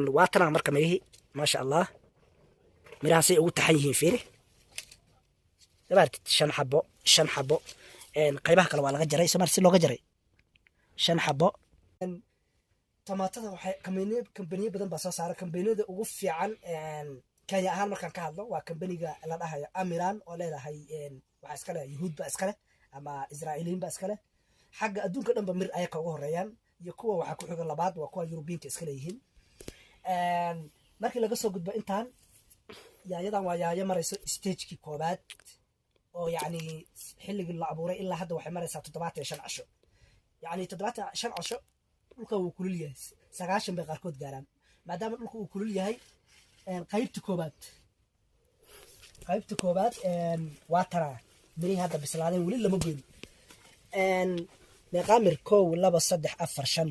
واتنا مركا ميهي ما شاء الله ميراسي ugu taxan yihiin fiiri dabartid shan xabo qaybaha kale waa laga jaray samar si looga jaray shan xabo tamaatada waxay kambaniyo badan baa soo saaray kambaniyada ugu fiican Kenya ahaan markaan ka hadlo waa kambaniga la dhahayo Amiran oo leedahay waxa iska leh Yahuud ba iska leh ama Israa'iiliin ba iska leh xagga adduunka dhanba mir ay ka ugu horeeyaan iyo kuwa waxa ku xiga labaad waa kuwa European iska leeyihiin markii laga soo gudbo intaan yaayadan waa yaaya marayso stage-kii koobaad oo yani xilligii la abuuray ilaa hadda waxay maraysaa 75 casho yani 75 casho dhulka wuu kulul yahay 9 bay qaarkood gaaraan maadaama dhulka uu kulul yahay qaybta koobaad waa tara miri hadda bislaadeen wali lama goyn meeqamir 1 2 3 4 5